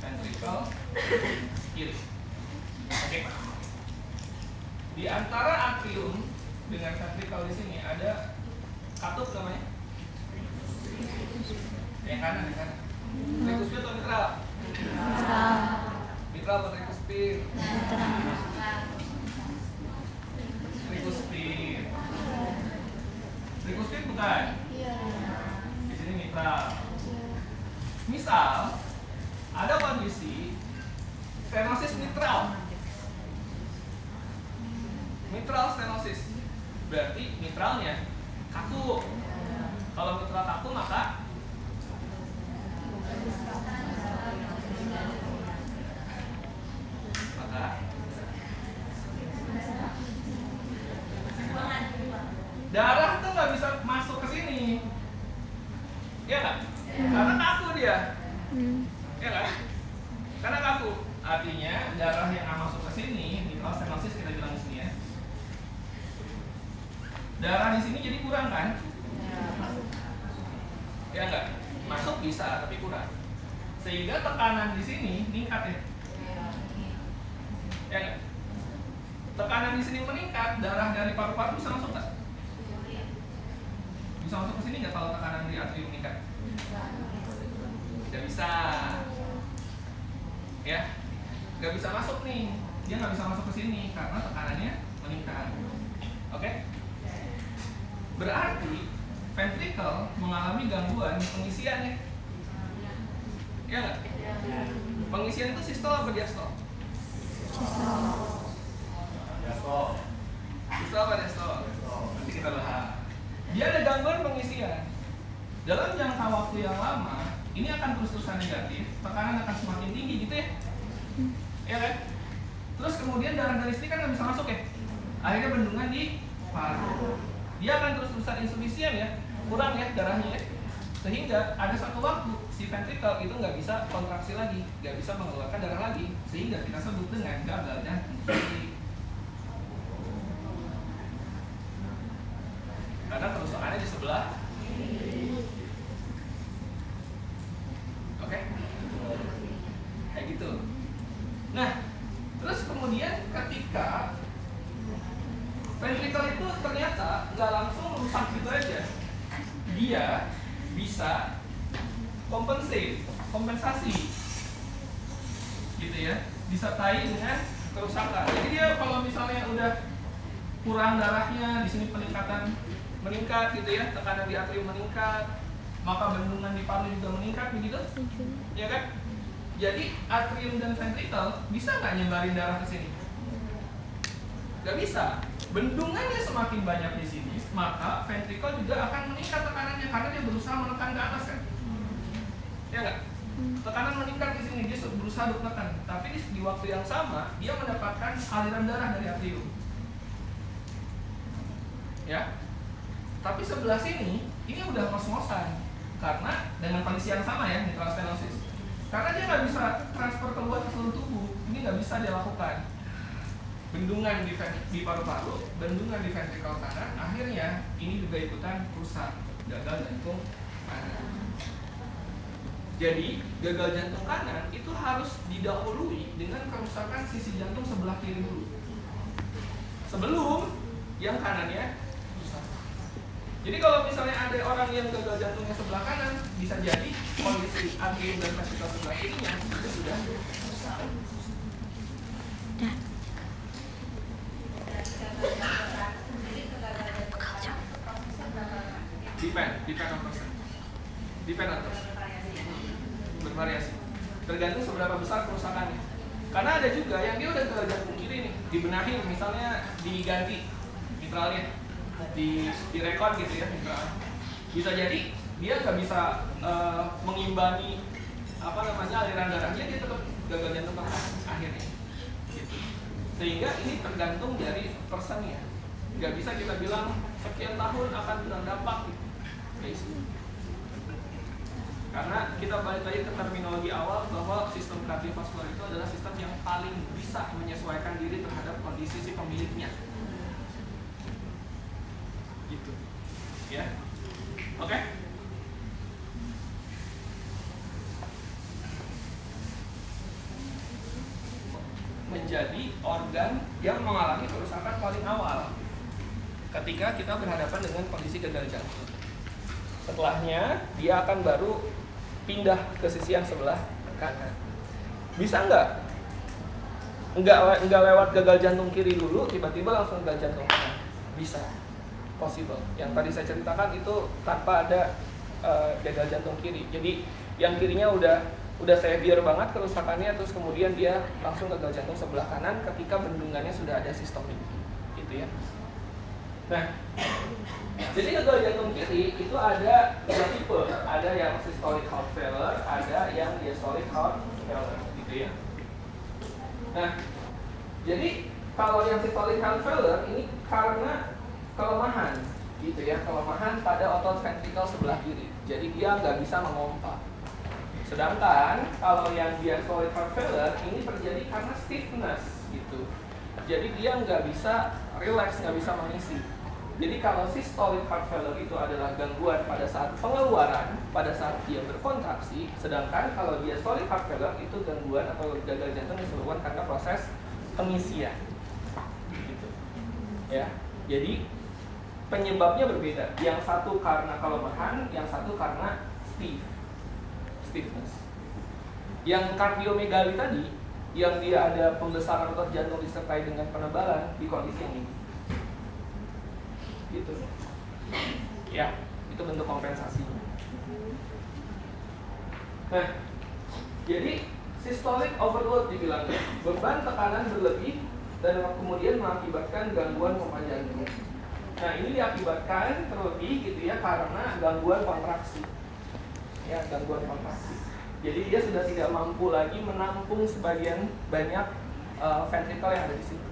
ventricle kiri. Oke. Di antara atrium dengan ventricle di sini ada katup namanya. Yang kanan, yang kanan. Trikuspid atau mitral? Mitral atau trikuspid? Trikuspid. Trikuspid bukan? Di sini mitral. Misal ada kondisi stenosis mitral. Mitral stenosis berarti mitralnya kaku. Kalau mitral kaku maka darah tuh nggak bisa masuk ke sini, ya nggak? Karena kaku dia, ya kan? Karena kaku, artinya darah yang nggak masuk ke sini, mitral stenosis kita bilang di sini ya. Darah di sini jadi kurang kan? Ya nggak? Masuk bisa tapi kurang, sehingga tekanan di sini meningkat ya. Ya nggak? Tekanan di sini meningkat, darah dari paru-paru bisa masuk nggak? Bisa masuk ke sini nggak kalau tekanan di atrium meningkat? Nggak bisa, ya, nggak bisa masuk nih. Dia nggak bisa masuk ke sini karena tekanannya meningkat. Oke? Berarti ventricle mengalami gangguan pengisian ya? Ya nggak? Pengisian itu sistol apa diastol? Sistol apa diastol? Nanti kita bahas. Dia ada gangguan pengisian. Dalam jangka waktu yang lama, ini akan terus-terusan negatif, tekanan akan semakin tinggi gitu ya. Ya kan? Terus kemudian darah dari sini kan nggak bisa masuk ya. Akhirnya bendungan di paru. Dia akan terus-terusan insufisien ya, kurang ya darahnya ya. Sehingga ada satu waktu si ventricle itu nggak bisa kontraksi lagi, nggak bisa mengeluarkan darah lagi, sehingga kita sebut dengan gagal jantung. Karena kerusakannya di sebelah. Oke? Kayak gitu. Nah, terus kemudian ketika ventricle itu ternyata nggak langsung rusak gitu aja, dia bisa kompensasi gitu ya, disertai dengan kerusakan. Jadi dia kalau misalnya udah kurang darahnya, di sini peningkatan meningkat gitu ya, tekanan di atrium meningkat, maka bendungan di paru juga meningkat begitu, ya kan? Jadi atrium dan ventricle bisa nggak nyebarin darah ke sini? Nggak bisa. Bendungannya semakin banyak di sini, maka ventricle juga akan meningkat tekanannya karena dia berusaha menekan ke atas kan? Ya nggak? Tekanan meningkat di sini, dia berusaha untuk menekan, tapi di waktu yang sama dia mendapatkan aliran darah dari atrium. Ya. Tapi sebelah sini, ini udah ngos-ngosan karena dengan kondisi yang sama ya, mitral stenosis. Karena dia nggak bisa transfer keluar ke seluruh tubuh, ini nggak bisa dia lakukan. Bendungan di paru-paru, bendungan di ventricle kanan, akhirnya ini juga ikutan rusak, gagal jantung kanan. Jadi gagal jantung kanan itu harus didahului dengan kerusakan sisi jantung sebelah kiri dulu, sebelum yang kanannya. Jadi kalau misalnya ada orang yang gagal jantungnya sebelah kanan, bisa jadi kondisi atrium dan ventricle sebelah kirinya itu sudah rusak. Depend on person. Bervariasi. Tergantung seberapa besar kerusakannya. Karena ada juga yang dia udah gagal jantung kiri nih, dibenahin, misalnya diganti mitralnya, direkon gitu ya, bisa jadi dia nggak bisa mengimbangi aliran darahnya, dia tetap gagal jantung akhirnya gitu. Sehingga ini tergantung dari personnya, nggak bisa kita bilang sekian tahun akan berdampak gitu. Karena kita balik lagi ke terminologi awal bahwa sistem kardiovaskular itu adalah sistem yang paling bisa menyesuaikan diri terhadap kondisi si pemiliknya. Gitu. Ya. Oke? menjadi organ yang mengalami kerusakan paling awal ketika kita berhadapan dengan kondisi gagal jantung. Setelahnya dia akan baru pindah ke sisi yang sebelah kanan. Bisa nggak lewat gagal jantung kiri dulu tiba-tiba langsung gagal jantung kanan? Bisa, possible. Yang tadi saya ceritakan itu tanpa ada gagal jantung kiri. Jadi yang kirinya udah severe banget kerusakannya, terus kemudian dia langsung gagal jantung sebelah kanan ketika bendungannya sudah ada sistemik, gitu ya. Nah, jadi gagal jantung kiri itu ada dua tipe, ada yang systolic heart failure, ada yang diastolic heart failure, gitu ya. Nah, jadi kalau yang systolic heart failure ini karena kelemahan, gitu ya, kelemahan pada otot ventrikel sebelah kiri. Jadi dia nggak bisa memompa. Sedangkan kalau yang diastolic heart failure ini terjadi karena stiffness, gitu. Jadi dia nggak bisa relax, nggak bisa mengisi. Jadi kalau systolic heart failure itu adalah gangguan pada saat pengeluaran, pada saat dia berkontraksi, sedangkan kalau diastolic heart failure itu gangguan atau gagal jantung disebabkan karena proses pengisian. Gitu. Ya. Jadi penyebabnya berbeda. Yang satu karena kelemahan, yang satu karena stiffness. Yang kardiomegali tadi, yang dia ada pembesaran otot jantung disertai dengan penebalan di kondisi ini. Gitu. Ya, itu bentuk kompensasinya. Nah, jadi systolic overload dibilangnya, beban tekanan berlebih dan kemudian mengakibatkan gangguan pompa jantung. Nah, ini diakibatkan terlebih gitu ya karena gangguan kontraksi. Ya, gangguan kontraksi. Jadi dia sudah tidak mampu lagi menampung sebagian banyak ventrikel yang ada di situ.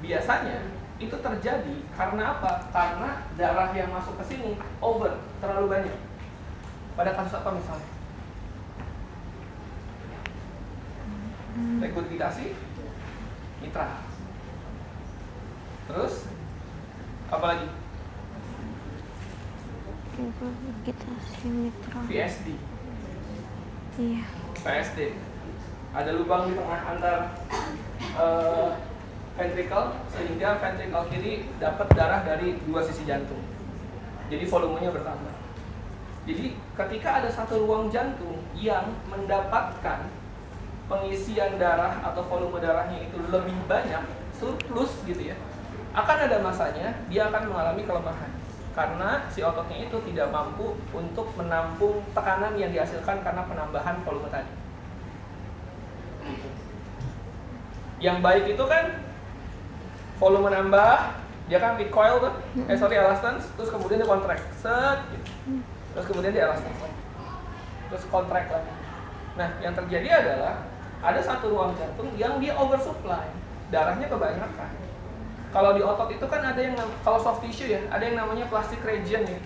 Biasanya itu terjadi karena apa? Karena darah yang masuk ke sini over, terlalu banyak. Pada kasus apa misalnya? Regurgitasi mitral. Terus apa lagi? Regurgitasi mitral. PSD. Iya. PSD. Ada lubang di tengah antar ventrikel sehingga ventrikel kiri dapat darah dari dua sisi jantung. Jadi volumenya bertambah. Jadi ketika ada satu ruang jantung yang mendapatkan pengisian darah atau volume darahnya itu lebih banyak, surplus gitu ya, akan ada masanya dia akan mengalami kelemahan karena si ototnya itu tidak mampu untuk menampung tekanan yang dihasilkan karena penambahan volume tadi. Gitu. Yang baik itu kan volume nambah, dia kan recoil tuh, elastance, terus kemudian dia contract, set, gitu. Terus kemudian dia elastance lagi, terus contract lagi. Nah, yang terjadi adalah ada satu ruang jantung yang dia oversupply, darahnya kebanyakan. Kalau di otot itu kan ada yang, kalau soft tissue ya, ada yang namanya plastic region ya.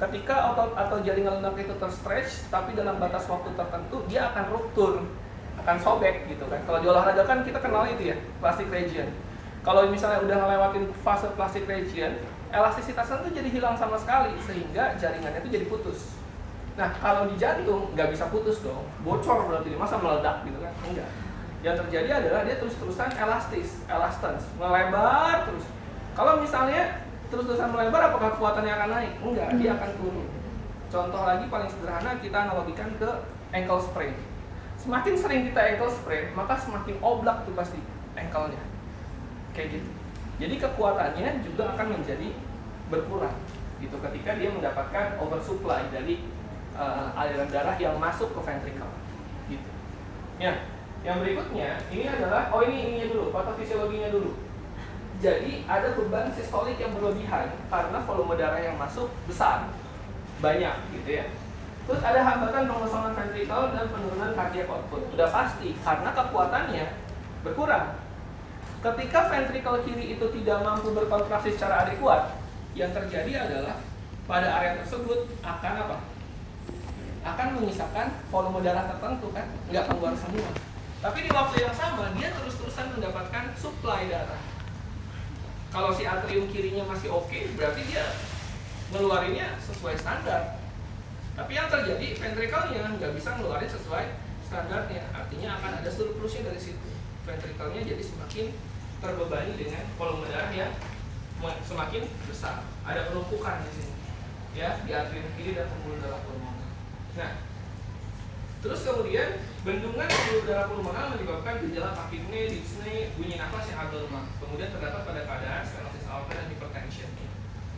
Ketika otot atau jaringan lunak itu terstretch, tapi dalam batas waktu tertentu dia akan ruptur, akan sobek gitu kan. Kalau di olahraga kan kita kenal itu ya, plastic region. Kalau misalnya udah ngelewatin fase plastic region, elastisitasnya tuh jadi hilang sama sekali sehingga jaringannya itu jadi putus. Nah, kalau di jantung nggak bisa putus dong, bocor berarti, masa meledak gitu kan? Enggak. Yang terjadi adalah dia terus-terusan elastance, melebar terus. Kalau misalnya terus-terusan melebar, apakah kekuatannya akan naik? Enggak, dia akan turun. Contoh lagi paling sederhana kita analogikan ke ankle sprain. Semakin sering kita ankle sprain, maka semakin oblak tuh pasti ankle-nya. Kayak gitu. Jadi kekuatannya juga akan menjadi berkurang gitu ketika dia mendapatkan oversupply dari aliran darah yang masuk ke ventrikel gitu. Ya, yang berikutnya ini adalah ini dulu, patofisiologinya dulu. Jadi ada beban sistolik yang berlebihan karena volume darah yang masuk besar, banyak gitu ya. Terus ada hambatan pengosongan ventrikel dan penurunan cardiac output. Sudah pasti karena kekuatannya berkurang. Ketika ventrikel kiri itu tidak mampu berkontraksi secara adekuat, yang terjadi adalah pada area tersebut akan apa? Akan menyisakan volume darah tertentu kan, nggak keluar semua. Tapi di waktu yang sama dia terus-terusan mendapatkan suplai darah. Kalau si atrium kirinya masih oke, berarti dia ngeluarinnya sesuai standar. Tapi yang terjadi ventrikelnya nggak bisa ngeluarin sesuai standarnya, artinya akan ada surplusnya dari situ. ventrikelnya jadi semakin terbebani dengan volume darah yang semakin besar. Ada penumpukan di sini, ya, di atrium kiri dan pembuluh darah pulmoner. Nah, terus kemudian bendungan pembuluh darah pulmoner menyebabkan gejala tachypnea, dyspnea, bunyi nafas yang agak lemah. Kemudian terdapat pada keadaan stenosis aorta dan hypertension.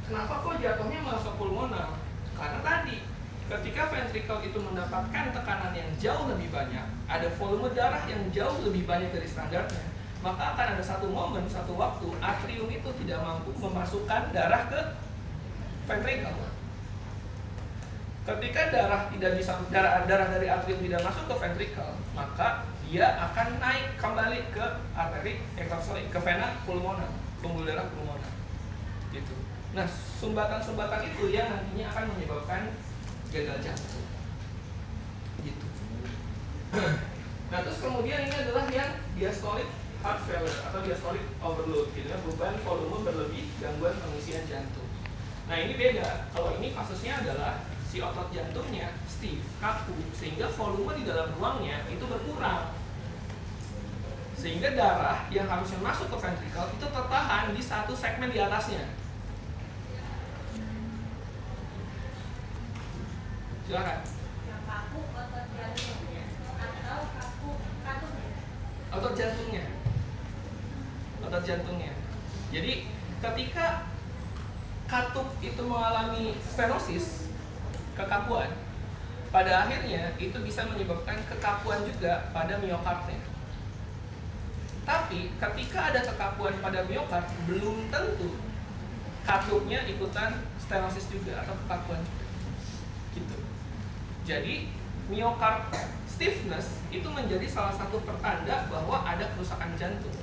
Kenapa kok jatuhnya masuk pulmoner? Karena tadi ketika ventrikel itu mendapatkan tekanan yang jauh lebih banyak, ada volume darah yang jauh lebih banyak dari standarnya, maka akan ada satu momen, satu waktu atrium itu tidak mampu memasukkan darah ke ventrikel. Ketika darah tidak bisa darah dari atrium tidak masuk ke ventrikel, maka dia akan naik kembali ke arteri, ke vena pulmoner, pembuluh darah pulmoner. Gitu. Nah, sumbatan-sumbatan itu yang nantinya akan menyebabkan gagal jantung. Gitu. Nah, terus kemudian ini adalah yang diastolic heart failure atau diastolic overload, gitu ya, beban volume berlebih, gangguan pengisian jantung. Nah, ini beda. Kalau ini kasusnya adalah si otot jantungnya stiff, kaku, sehingga volume di dalam ruangnya itu berkurang. Sehingga darah yang harusnya masuk ke ventrikel itu tertahan di satu segmen di atasnya. Silakan. Yang kaku otot jantungnya atau kaku katungnya? Otot jantungnya. Otot jantungnya. Jadi ketika katup itu mengalami stenosis, kekakuan, pada akhirnya itu bisa menyebabkan kekakuan juga pada miokardnya. Tapi ketika ada kekakuan pada miokard, belum tentu katupnya ikutan stenosis juga atau kekakuan juga. Gitu. Jadi miokard stiffness itu menjadi salah satu pertanda bahwa ada kerusakan jantung.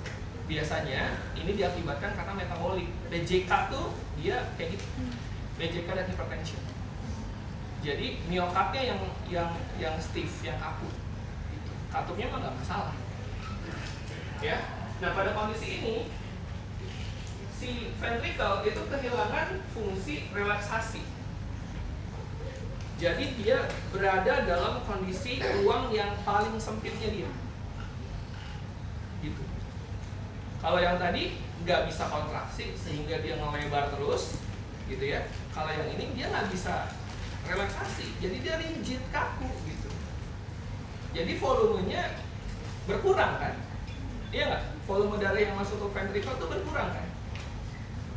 Biasanya ini diakibatkan karena metabolik. BJK tuh dia kayak gitu. BJK dan hypertension. Jadi miokardnya yang stiff, yang kaku. Gitu. Katupnya mah nggak masalah. Ya. Nah, pada kondisi ini si ventrikel itu kehilangan fungsi relaksasi. Jadi dia berada dalam kondisi ruang yang paling sempitnya dia. Gitu. Kalau yang tadi nggak bisa kontraksi sehingga dia ngelebar terus, gitu ya. Kalau yang ini dia nggak bisa relaksasi, jadi dia rigid, kaku gitu. Jadi volumenya berkurang kan? Iya nggak? Volume darah yang masuk ke ventrikel itu berkurang kan?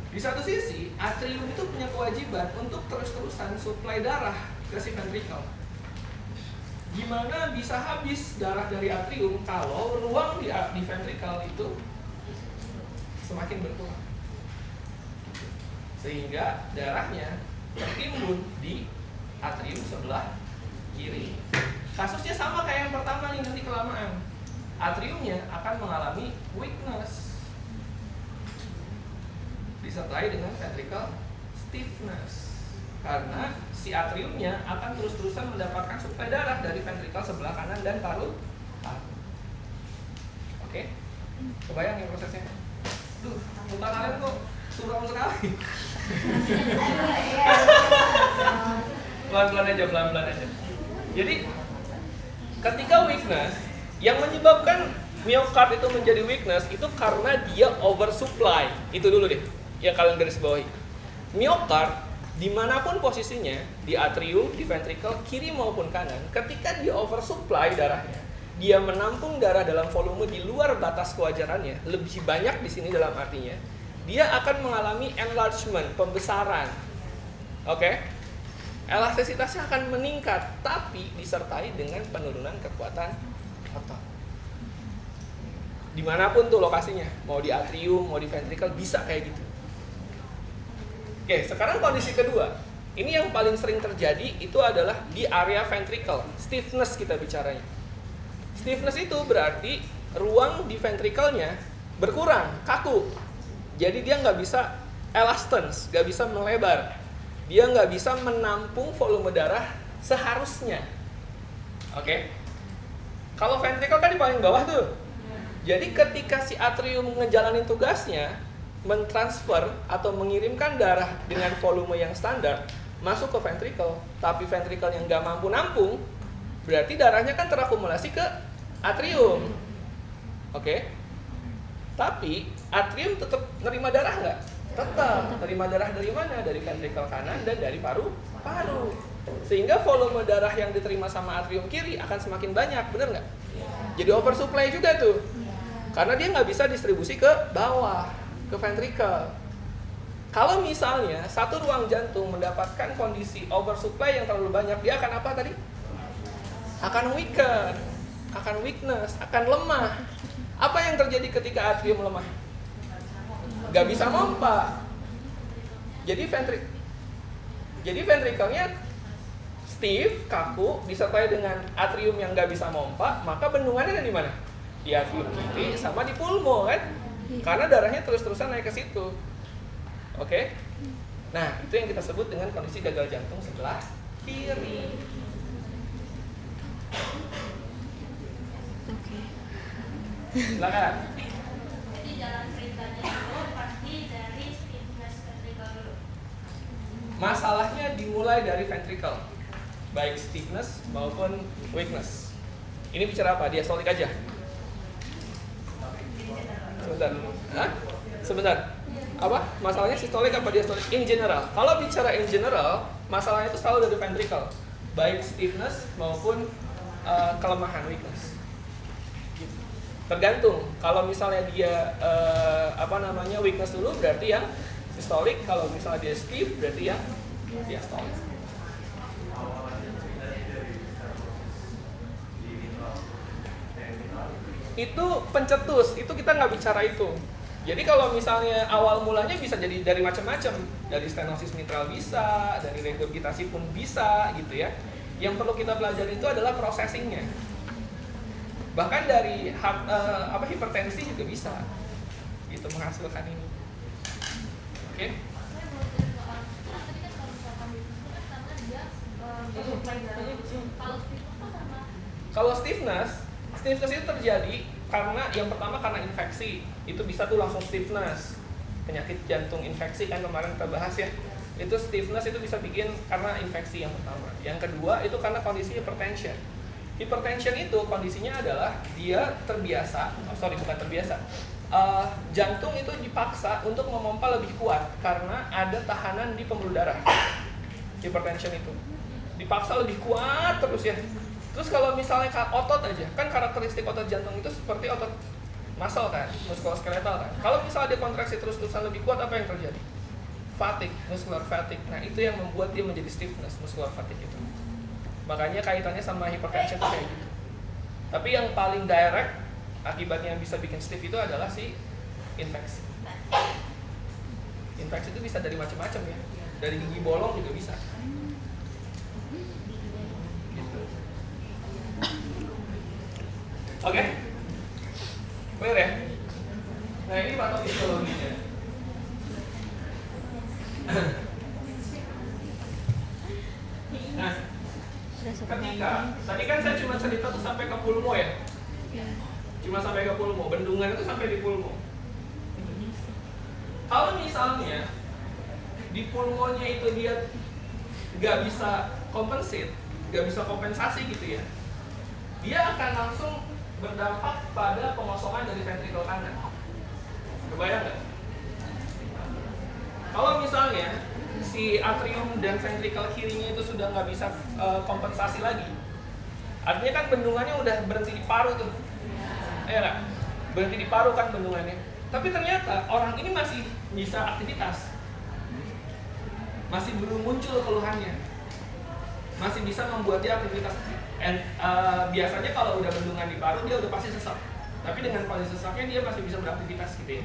Di satu sisi, atrium itu punya kewajiban untuk terus-terusan suplai darah ke si ventrikel. Gimana bisa habis darah dari atrium kalau ruang di ventrikel itu semakin berkurang? Sehingga darahnya tertimbun di atrium sebelah kiri. Kasusnya sama kayak yang pertama nih, nanti kelamaan atriumnya akan mengalami weakness disertai dengan ventricle stiffness karena si atriumnya akan terus-terusan mendapatkan suplai darah dari ventrikel sebelah kanan dan paru. Oke? Kebayang ya prosesnya? Duh, muka kalian kok suram sekali. Pelan-pelan aja. Jadi ketika weakness, yang menyebabkan miokard itu menjadi weakness itu karena dia oversupply. Itu dulu deh yang kalian garis bawahi. Miokard dimanapun posisinya, di atrium, di ventrikel, kiri maupun kanan, ketika dia oversupply darahnya, dia menampung darah dalam volume di luar batas kewajarannya, lebih banyak di sini dalam artinya, dia akan mengalami enlargement, pembesaran. Oke? Elastisitasnya akan meningkat, tapi disertai dengan penurunan kekuatan otot. Dimanapun tuh lokasinya, mau di atrium, mau di ventrikel, bisa kayak gitu. Oke, sekarang kondisi kedua. Ini yang paling sering terjadi itu adalah di area ventricle. Stiffness kita bicaranya. Stiffness itu berarti ruang di ventrikelnya berkurang, kaku. Jadi dia nggak bisa elastance, nggak bisa melebar. Dia nggak bisa menampung volume darah seharusnya. Oke? Kalau ventricle kan di paling bawah tuh. Jadi ketika si atrium ngejalanin tugasnya, mentransfer atau mengirimkan darah dengan volume yang standar masuk ke ventrikel, tapi ventrikel yang nggak mampu nampung, berarti darahnya kan terakumulasi ke atrium. Oke? Tapi atrium tetap nerima darah nggak? Tetap. Nerima darah dari mana? Dari ventrikel kanan dan dari paru-paru. Sehingga volume darah yang diterima sama atrium kiri akan semakin banyak, bener nggak? Jadi oversupply juga tuh. Karena dia nggak bisa distribusi ke bawah, ke ventrikel. Kalau misalnya satu ruang jantung mendapatkan kondisi oversupply yang terlalu banyak, dia akan apa tadi? Akan weaken, akan weakness, akan lemah. Apa yang terjadi ketika atrium lemah? Gak bisa mompa. Jadi ventrikelnya stiff, kaku, disertai dengan atrium yang gak bisa mompa, maka bendungannya ada di mana? Di atrium kiri sama di pulmo kan? Karena darahnya terus-terusan naik ke situ. Oke? Nah, itu yang kita sebut dengan kondisi gagal jantung sebelah kiri. Oke. Silakan. Jadi jalan ceritanya itu pasti dari stiffness ventricle dulu. Masalahnya dimulai dari ventricle, baik stiffness maupun weakness. Ini bicara apa? Diastolik aja. Sebentar. Hah? Sebentar. Apa? Masalahnya sistolik apa diastolik? In general. Kalau bicara in general, masalahnya itu selalu dari ventricle, baik stiffness maupun kelemahan, weakness. Tergantung. Kalau misalnya dia weakness dulu, berarti yang sistolik. Kalau misalnya dia stiff, berarti yang diastolik. Itu pencetus, itu kita nggak bicara itu. Jadi kalau misalnya awal mulanya bisa jadi dari macam-macam, dari stenosis mitral bisa, dari regurgitasi pun bisa gitu ya. Yang perlu kita pelajari itu adalah processingnya. Bahkan dari hipertensi juga bisa, itu menghasilkan ini. Oke? Kalau stiffness itu terjadi karena yang pertama karena infeksi, itu bisa tuh langsung stiffness, penyakit jantung infeksi kan kemarin kita bahas ya. Itu stiffness itu bisa bikin karena infeksi yang pertama. Yang kedua itu karena kondisi hypertension. Hypertension itu kondisinya adalah dia jantung itu dipaksa untuk memompa lebih kuat karena ada tahanan di pembuluh darah. Hypertension itu dipaksa lebih kuat terus ya. Terus kalau misalnya otot aja, kan karakteristik otot jantung itu seperti otot muscle kan, muskuloskeletal kan. Kalau misalnya dia kontraksi terus-terusan lebih kuat, apa yang terjadi? Fatigue, muscular fatigue. Nah itu yang membuat dia menjadi stiffness, muscular fatigue itu. Makanya kaitannya sama hypertension itu kayak gitu. Tapi yang paling direct akibatnya yang bisa bikin stiff itu adalah si infeksi. Infeksi itu bisa dari macam-macam ya. Dari gigi bolong juga bisa. Oke? Clear ya? Nah ini patofisiologinya. Nah, ketika tadi kan saya cuma cerita tuh sampai ke pulmo ya. Cuma sampai ke pulmo, bendungan itu sampai di pulmo. Kalau misalnya di pulmonya itu dia nggak bisa kompensasi gitu ya, dia akan langsung berdampak pada pengosongan dari ventrikel kanan. Kebayang nggak? Kalau misalnya si atrium dan ventrikel kirinya itu sudah nggak bisa kompensasi lagi, artinya kan bendungannya udah berhenti di paru tuh, ya nggak? Berhenti di paru kan bendungannya. Tapi ternyata orang ini masih bisa aktivitas, masih belum muncul keluhannya, masih bisa membuat dia aktivitas. Biasanya kalau udah bendungan di paru dia udah pasti sesak. Tapi dengan kondisi sesaknya dia masih bisa beraktivitas gitu ya.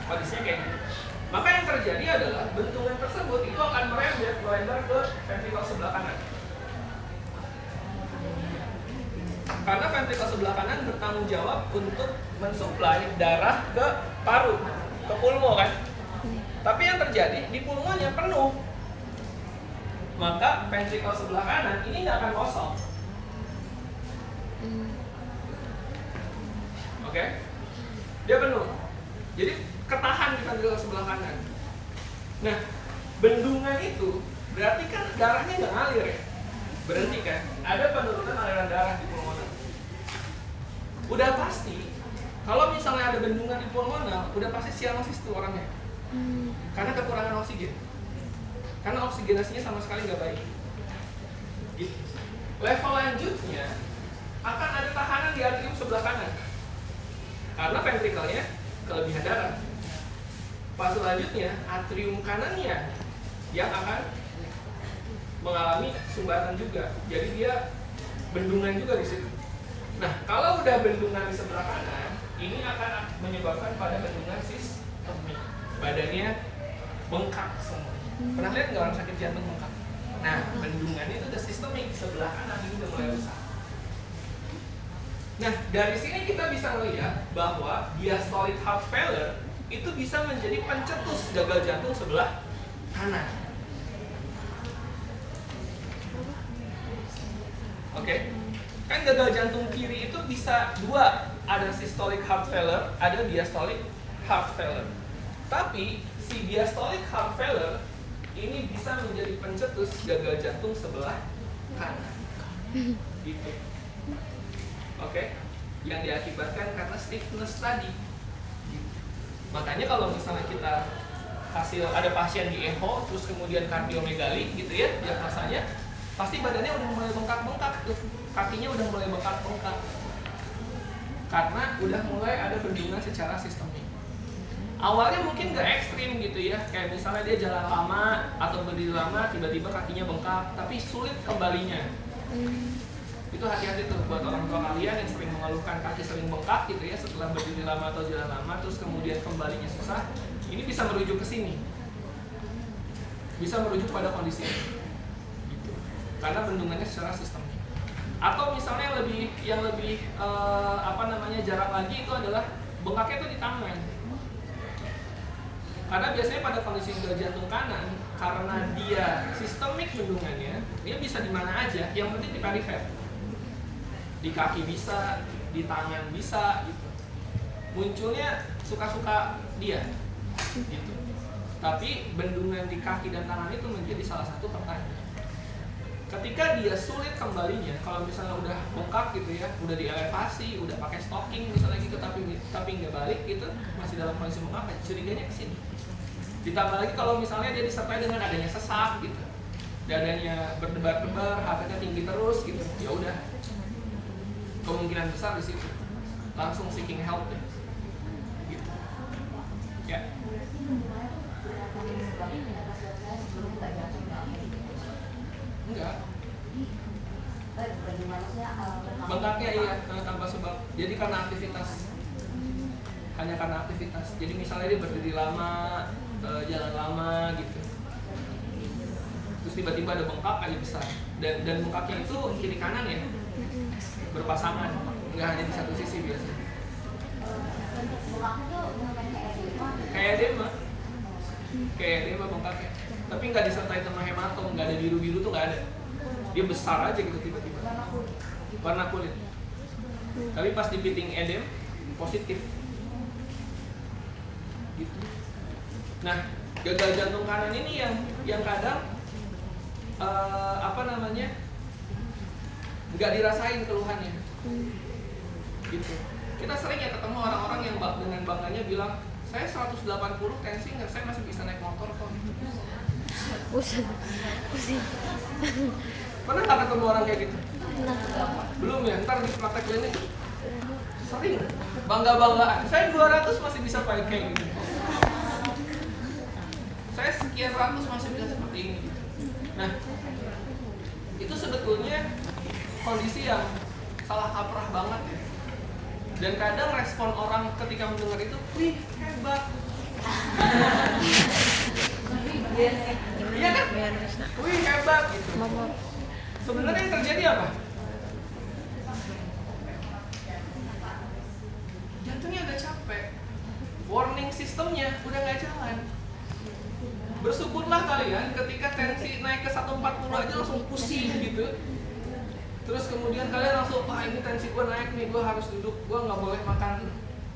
Kondisinya kayak gitu. Maka yang terjadi adalah bendungan tersebut itu akan merembet melebar ke ventrikel sebelah kanan. Karena ventrikel sebelah kanan bertanggung jawab untuk mensuplai darah ke paru, ke pulmo kan. Tapi yang terjadi di pulmonya penuh. Maka ventrikel sebelah kanan ini nggak akan kosong. Oke? Dia penuh. Jadi ketahan di ventrikel sebelah kanan. Nah, bendungan itu berarti kan darahnya nggak ngalir ya, berhenti kan? Ada penurunan aliran darah di pulmoner. Udah pasti Kalau misalnya ada bendungan pulmonal, udah pasti sianosis tuh orangnya. Karena kekurangan oksigen. Karena oksigenasinya sama sekali nggak baik. Gitu. Level lanjutnya akan ada tahanan di atrium sebelah kanan. Karena ventrikelnya kelebihan darah. Fase selanjutnya atrium kanannya yang akan mengalami sumbatan juga. Jadi dia bendungan juga di situ. Nah, kalau udah bendungan di sebelah kanan, ini akan menyebabkan pada bendungan sistemik. Badannya bengkak semua. Pernah lihat nggak orang sakit jantung bengkak? Nah, bendungannya itu udah sistemik, sebelah kanan ini udah mulai rusak. Nah, dari sini kita bisa melihat bahwa diastolic heart failure itu bisa menjadi pencetus gagal jantung sebelah kanan. Oke, kan gagal jantung kiri itu bisa dua, ada systolic heart failure, ada diastolic heart failure. Tapi si diastolic heart failure ini bisa menjadi pencetus gagal jantung sebelah kanan. Gitu. Oke, yang diakibatkan karena stiffness tadi. Makanya kalau misalnya kita ada pasien di echo terus kemudian kardiomegali gitu ya, diagnosanya pasti badannya udah mulai bengkak-bengkak tuh, kakinya udah mulai bengkak-bengkak karena udah mulai ada bendungan secara sistemik. Awalnya mungkin nggak ekstrim gitu ya, kayak misalnya dia jalan lama atau berdiri lama tiba-tiba kakinya bengkak, tapi sulit kembalinya. Itu hati-hati tuh buat orang tua kalian yang sering mengeluhkan kaki sering bengkak gitu ya setelah berdiri lama atau jalan lama terus kemudian kembalinya susah. Ini bisa merujuk ke sini, bisa merujuk pada kondisi ini gitu. Karena bendungannya secara sistemik. Atau misalnya yang lebih jarak lagi itu adalah bengkaknya itu di tangan. Karena biasanya pada kondisi gagal jantung kanan, karena dia sistemik bendungannya, dia bisa di mana aja, yang penting di perifer. Di kaki bisa, di tangan bisa gitu. Munculnya suka-suka dia gitu. Tapi bendungan di kaki dan tangan itu menjadi salah satu pertanyaan. Ketika dia sulit kembalinya, kalau misalnya udah bengkak gitu ya, udah dielevasi, udah pakai stocking misalnya gitu, tapi nggak balik gitu, masih dalam kondisi bengkak, curiganya ke sini. Ditambah lagi kalau misalnya dia disertai dengan adanya sesak gitu, dadanya berdebar-debar, heartnya tinggi terus gitu, ya udah, kemungkinan besar di situ langsung seeking help deh. Gitu. Ya. Enggak. Bengkaknya iya, tanpa sebab. Jadi karena aktivitas. Hanya karena aktivitas. Jadi misalnya dia berdiri lama, jalan lama gitu. Terus tiba-tiba ada bengkak aja besar. Dan bengkaknya itu kiri kanan ya. Berpasangan. Enggak hanya di satu sisi biasanya. Kayak edema bengkaknya. Tapi nggak disertai sama hematom, nggak ada biru-biru tuh nggak ada. Dia besar aja gitu tiba-tiba. Warna kulit. Tapi pas dipiting edem positif. Gitu. Nah, gagal jantung kanan ini yang kadang nggak dirasain keluhannya. Gitu. Kita sering ya ketemu orang-orang yang dengan bangganya bilang, saya 180 tensi nggak, saya masih bisa naik motor kok. Pusing. Pernah nggak ketemu orang kayak gitu? Belum ya, ntar di praktek klinik sering bangga-banggaan, saya 200 masih bisa pakai kayak gitu, saya sekian ratus masih bisa seperti ini. Nah, itu sebetulnya kondisi yang salah kaprah banget ya. Dan kadang respon orang ketika mendengar itu, wih hebat. Iya kan? Wih hebat gitu. Sebenarnya yang terjadi apa? Jantungnya agak capek. Warning sistemnya udah nggak jalan. Bersyukurlah kalian ketika tensi naik ke 140 aja langsung pusing gitu. Terus kemudian kalian langsung, wah ini tensi gue naik nih, gue harus duduk, gue nggak boleh makan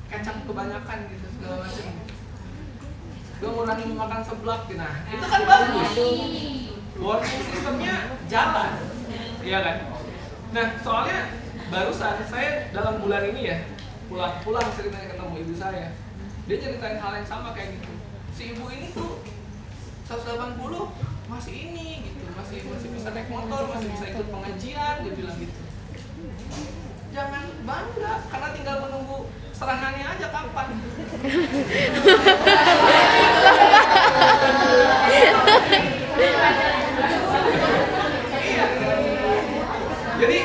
kecap kebanyakan gitu segala macam. Gue ngurangin makan seblak gitu. Nah itu kan bagus. Warning sistemnya jalan, iya kan? Nah soalnya barusan saya dalam bulan ini ya pulang ceritanya ketemu ibu saya, dia ceritain hal yang sama kayak gitu. Si ibu ini tuh 180 masih ini gitu, masih bisa naik motor, masih bisa ikut pengajian, dia bilang gitu. Jangan bangga karena tinggal menunggu serangannya aja kapan. Jadi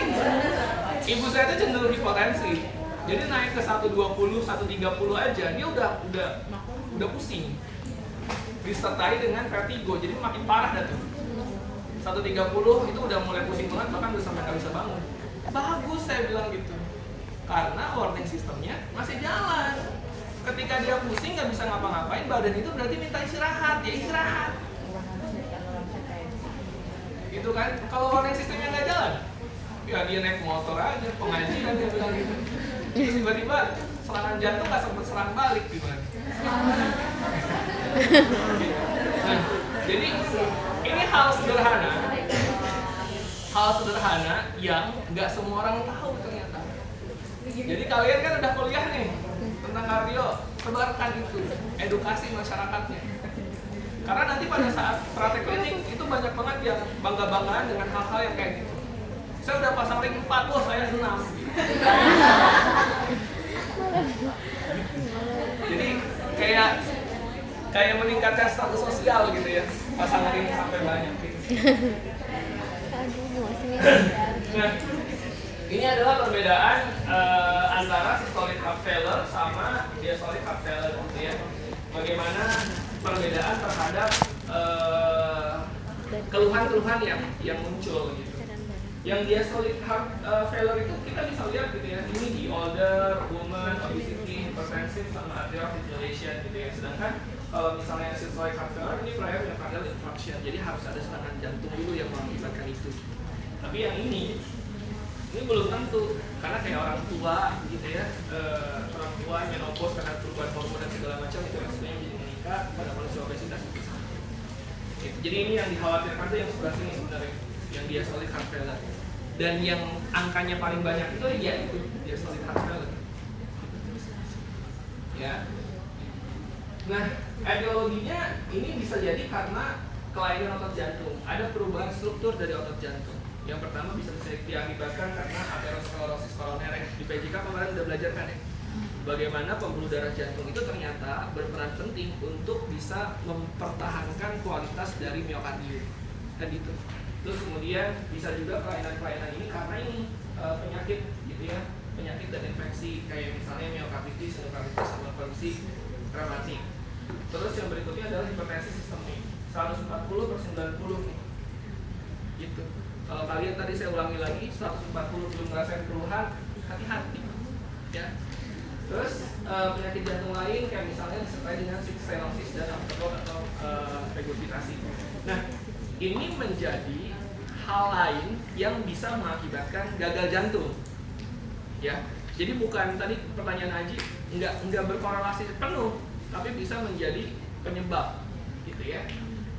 ibu saya itu cenderung hipotensi. Jadi naik ke 120, 130 aja dia udah pusing. Disertai dengan vertigo, jadi makin parah dah tuh. 130 itu udah mulai pusing banget, bahkan udah sampai nggak bisa bangun. Bagus saya bilang gitu, karena warning sistemnya masih jalan. Ketika dia pusing nggak bisa ngapa-ngapain, badan itu berarti minta istirahat, ya istirahat. Gitu kan? Kalau warning sistemnya nggak jalan, ya dia naik motor aja, pengajian dia bilang gitu. Terus tiba-tiba serangan jantung nggak sempet serang balik gimana? Nah, jadi ini hal sederhana yang nggak semua orang tahu ternyata. Jadi kalian kan udah kuliah nih tentang kardio, sebarkan itu, edukasi masyarakatnya. Karena nanti pada saat praktek klinik itu banyak banget yang bangga-banggaan dengan hal-hal yang kayak gitu. Saya udah pasang ring 4, wah saya 6. Jadi kayak meningkatkan status sosial gitu ya, pasang ring sampai banyak gitu. Nah, ini adalah perbedaan antara systolic heart failure sama diastolic heart failure gitu ya. Bagaimana perbedaan terhadap keluhan-keluhan yang muncul gitu. Yang diastolic heart failure itu kita bisa lihat gitu ya. Ini di older woman, obesity, hypertensive sama atrial fibrillation gitu ya. Sedangkan kalau misalnya systolic heart failure ini prior myocardial infarction. Jadi harus ada serangan jantung dulu yang mengakibatkan itu. Tapi yang ini belum tentu, karena kayak orang tua gitu ya, orang tua menopause karena perubahan hormon dan segala macam itu resikonya menjadi meningkat pada kondisi obesitas itu. Jadi ini yang dikhawatirkan tuh yang sebelah sini sebenarnya, yang diastolic heart failure. Dan yang angkanya paling banyak itu ya itu diastolic heart failure. Ya. Nah, etiologinya ini bisa jadi karena kelainan otot jantung. Ada perubahan struktur dari otot jantung. Yang pertama bisa diakibatkan karena aterosklerosis koroner. Di PJK kemarin udah belajar kan ya, bagaimana pembuluh darah jantung itu ternyata berperan penting untuk bisa mempertahankan kualitas dari miokardium kan gitu. Terus kemudian bisa juga kelainan-kelainan ini karena ini penyakit gitu ya, penyakit dan infeksi kayak misalnya miokarditis, endokarditis sama kondisi rematik. Terus yang berikutnya adalah hipertensi sistemik 140/90 nih gitu. Kalau kalian tadi saya ulangi lagi 140 belum ngerasain keluhan, hati-hati ya. Terus penyakit jantung lain kayak misalnya disertai dengan stenosis dan afterload atau regurgitasi. Nah, ini menjadi hal lain yang bisa mengakibatkan gagal jantung. Ya. Jadi bukan tadi pertanyaan Haji enggak berkorelasi penuh, tapi bisa menjadi penyebab gitu ya.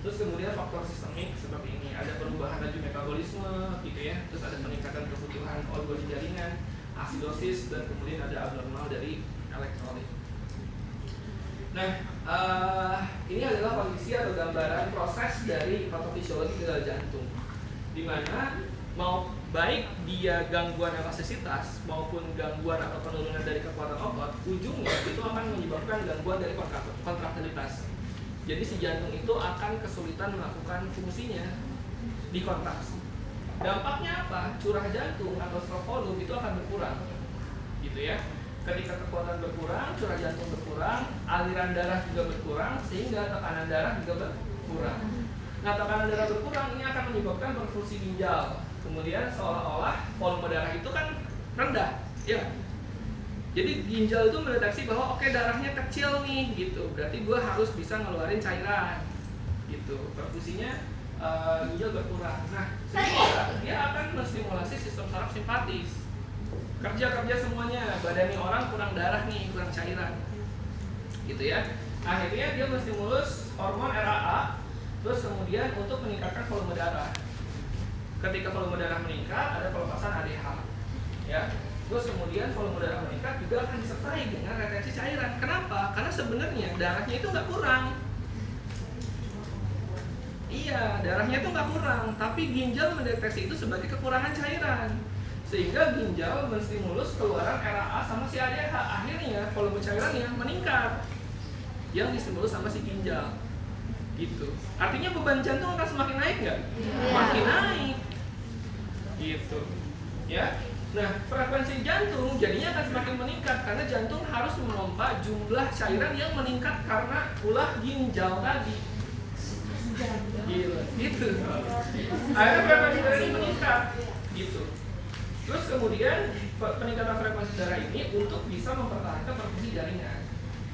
Terus kemudian faktor sistemik seperti ini, ada perubahan laju metabolisme gitu ya, terus ada peningkatan kebutuhan oligo jaringan, asidosis, dan kemudian ada abnormal dari elektrolit. Nah, ini adalah kondisi atau gambaran proses dari patofisiologi gagal jantung, di mana mau baik dia gangguan elastisitas maupun gangguan atau penurunan dari kekuatan otot, ujungnya itu akan menyebabkan gangguan dari kontraktilitas. Jadi si jantung itu akan kesulitan melakukan fungsinya di kontraksi. Dampaknya apa? Curah jantung atau stroke volume itu akan berkurang, gitu ya. Ketika kekuatan berkurang, curah jantung berkurang, aliran darah juga berkurang, sehingga tekanan darah juga berkurang. Nah, tekanan darah berkurang ini akan menyebabkan perfungsi ginjal. Kemudian seolah-olah volume darah itu kan rendah, ya. Jadi ginjal itu mendeteksi bahwa oke, darahnya kecil nih gitu, berarti gue harus bisa ngeluarin cairan gitu. Perfungsinya ginjal berkurang. Nah, sehingga dia akan menstimulasi sistem saraf simpatis. Kerja semuanya, badannya orang kurang darah nih, kurang cairan gitu ya. Akhirnya dia menstimulus hormon RAA, terus kemudian untuk meningkatkan volume darah. Ketika volume darah meningkat, ada pelepasan ADH ya. Terus kemudian volume darah meningkat juga akan disertai dengan retensi cairan. Kenapa? Karena sebenarnya darahnya itu nggak kurang. Iya, darahnya itu nggak kurang, tapi ginjal mendeteksi itu sebagai kekurangan cairan. Sehingga ginjal menstimulus keluaran RAA sama si ADH. Akhirnya volume cairannya meningkat yang distimulus sama si ginjal. Gitu. Artinya beban jantung akan semakin naik nggak? Makin naik. Gitu. Ya. Nah, frekuensi jantung jadinya akan semakin meningkat karena jantung harus memompa jumlah cairan yang meningkat karena ulah ginjal tadi. Gila, gitu. Akhirnya frekuensi darah ini meningkat, gitu. Terus kemudian peningkatan frekuensi darah ini untuk bisa mempertahankan perfusi jaringan.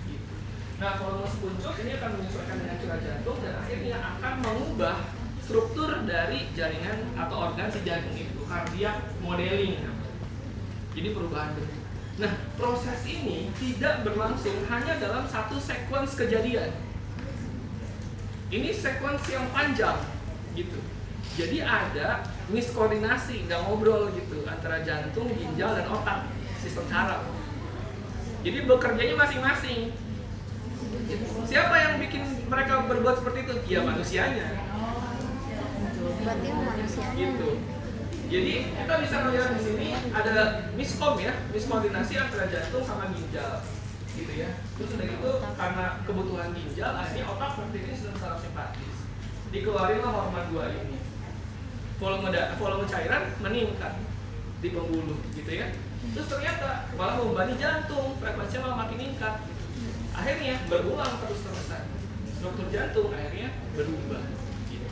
Gitu. Nah, volume sepuncuk ini akan menyesuaikan dengan curah jantung dan akhirnya akan mengubah struktur dari jaringan atau organ si jantung itu, cardiac modeling. Jadi perubahan bentuk. Nah, proses ini tidak berlangsung hanya dalam satu sekuens kejadian. Ini sekuens yang panjang, gitu. Jadi ada miskoordinasi, nggak ngobrol gitu antara jantung, ginjal, dan otak, sistem saraf. Jadi bekerjanya masing-masing. Siapa yang bikin mereka berbuat seperti itu? Ya manusianya. Berarti manusianya. Gitu. Jadi kita bisa melihat di sini ada miskoordinasi antara jantung sama ginjal, gitu ya. Terus udah gitu karena kebutuhan ginjal, akhirnya otak berpikir sistem saraf simpatis. Dikeluarinlah hormon 2 ini. Volume cairan meningkat di pembuluh, gitu ya. Terus ternyata malah membebani jantung, frekuensinya malah makin meningkat. Akhirnya berulang terus-terusan. Struktur jantung akhirnya berubah, gitu.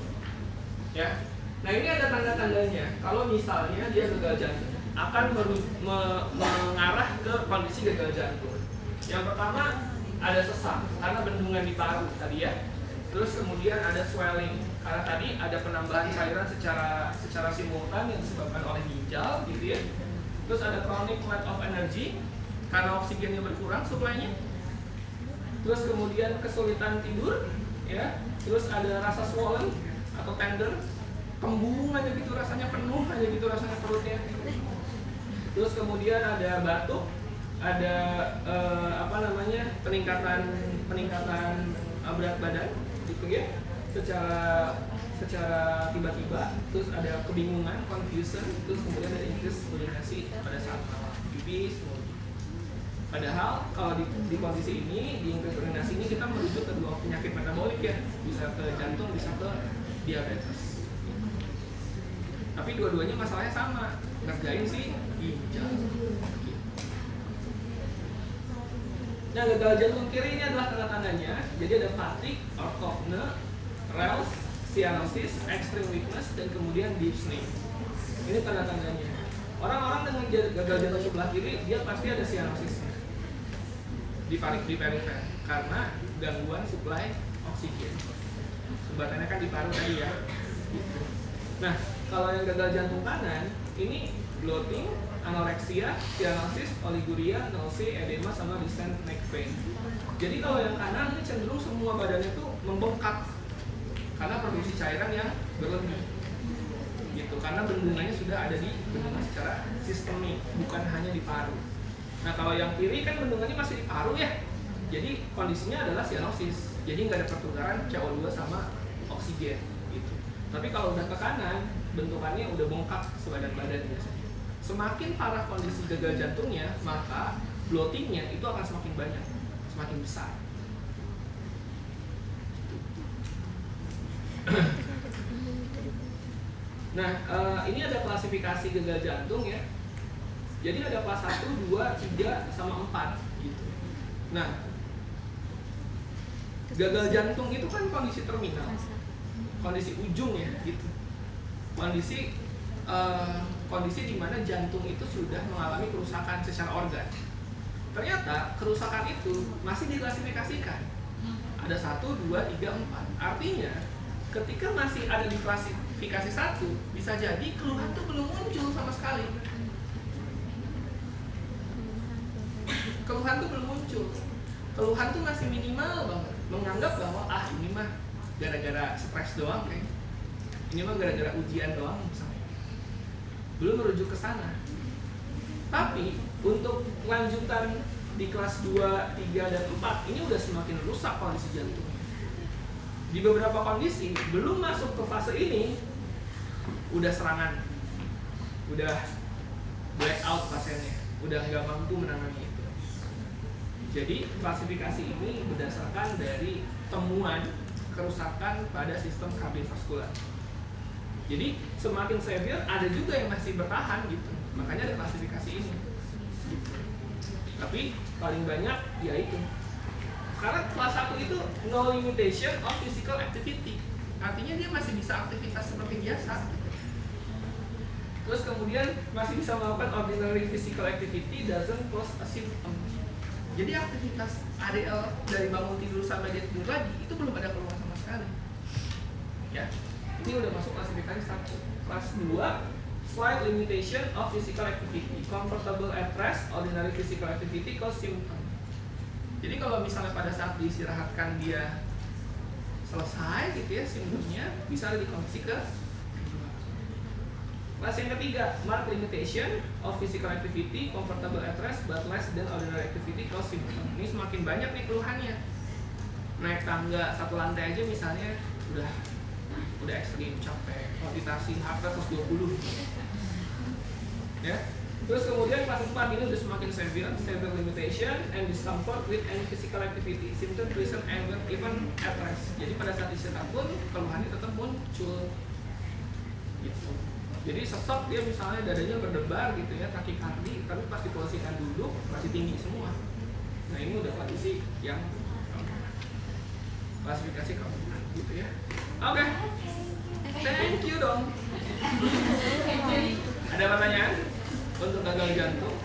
Ya. Nah, ini ada tanda-tandanya. Kalau misalnya dia gagal jantung, akan mengarah ke kondisi gagal jantung. Yang pertama ada sesak karena bendungan di paru tadi ya. Terus kemudian ada swelling karena tadi ada penambahan cairan secara simultan yang disebabkan oleh ginjal, gitu ya. Terus ada chronic lack of energy karena oksigennya berkurang suplainya. Terus kemudian kesulitan tidur, ya. Terus ada rasa swollen atau tender, kembung aja gitu rasanya, penuh aja gitu rasanya perutnya. Terus kemudian ada batuk, ada peningkatan berat badan gitu ya, secara tiba-tiba. Terus ada kebingungan, confusion. Terus kemudian ada increase urinasi pada saat pipis. Padahal kalau di kondisi ini, di increase urinasi ini kita merujuk ke dua penyakit metabolik ya, bisa ke jantung, bisa ke diabetes. Tapi dua-duanya masalahnya sama, ngerjain si ginjal. Nah, gagal jantung kiri ini adalah tanda-tandanya. Jadi ada fatigue, orthopnea, rales, cyanosis, extreme weakness, dan kemudian dyspnea. Ini tanda-tandanya. Orang-orang dengan gagal jantung sebelah kiri, dia pasti ada cyanosis di perifer karena gangguan suplai oksigen. Sumbatannya kan di paru tadi ya. Gitu. Nah, kalau yang gagal jantung kanan, ini bloating, anoreksia, cyanosis, oliguria, nausea, edema, sama distant neck pain. Jadi kalau yang kanan ini cenderung semua badannya itu membengkak karena produksi cairan yang berlebih, gitu. Karena bendungannya sudah ada di bendungan secara sistemik, bukan hanya di paru. Nah, kalau yang kiri kan bendungannya masih di paru ya, jadi kondisinya adalah cyanosis. Jadi nggak ada pertukaran CO2 sama oksigen, gitu. Tapi kalau udah ke kanan, bentukannya udah bengkak sebadan-badan biasanya. Semakin parah kondisi gagal jantungnya, maka bloatingnya itu akan semakin banyak, semakin besar. Nah, ini ada klasifikasi gagal jantung ya. Jadi ada kelas 1, 2, 3, sama 4 gitu. Nah, gagal jantung itu kan kondisi terminal, kondisi ujung ya gitu. Kondisi di mana jantung itu sudah mengalami kerusakan secara organ. Ternyata kerusakan itu masih diklasifikasikan. Ada 1, 2, 3, 4. Artinya ketika masih ada di klasifikasi 1, bisa jadi keluhan itu belum muncul sama sekali. Keluhan tuh belum muncul. Keluhan tuh masih minimal banget. Menganggap bahwa ini mah gara-gara stres doang kayak. Ini mah gara-gara ujian doang misalnya. Belum merujuk ke sana. Tapi untuk lanjutan di kelas 2, 3, dan 4 ini udah semakin rusak kondisi jantung. Di beberapa kondisi belum masuk ke fase ini udah serangan, udah blackout pasiennya, udah nggak mampu menangani itu. Jadi klasifikasi ini berdasarkan dari temuan kerusakan pada sistem kardiovaskular. Jadi semakin severe ada juga yang masih bertahan gitu, makanya ada klasifikasi ini. Tapi paling banyak ya itu. Karena kelas 1 itu no limitation of physical activity, artinya dia masih bisa aktivitas seperti biasa. Terus kemudian masih bisa melakukan ordinary physical activity doesn't cause a symptom. Jadi aktivitas ADL dari bangun tidur sampai dia tidur lagi itu belum ada keluhan sama sekali. Ya, ini udah masuk klasifikasi 1. Kelas 2, slight limitation of physical activity, comfortable at rest, ordinary physical activity cause symptom. Jadi kalau misalnya pada saat diistirahatkan dia selesai gitu ya simptomnya, bisa dikonversi ke kelas yang ketiga, marked limitation of physical activity, comfortable at rest, but less than ordinary activity cause symptom. Ini semakin banyak nih keluhannya. Naik tangga 1 lantai aja misalnya udah ekstrim, capek, palpitasi, heart rate 120. Ya. Terus kemudian kelas 4 ini udah semakin severe limitation and discomfort with any physical activity, symptom present even at rest. Jadi pada saat istirahat pun keluhannya tetap muncul. Gitu. Jadi sesek dia misalnya dadanya berdebar gitu ya, takikardi, tapi pas diposisikan duduk masih tinggi semua. Nah ini udah kondisi yang klasifikasi keempat gitu ya. Oke, thank you dong. Ada pertanyaan untuk gagal jantung?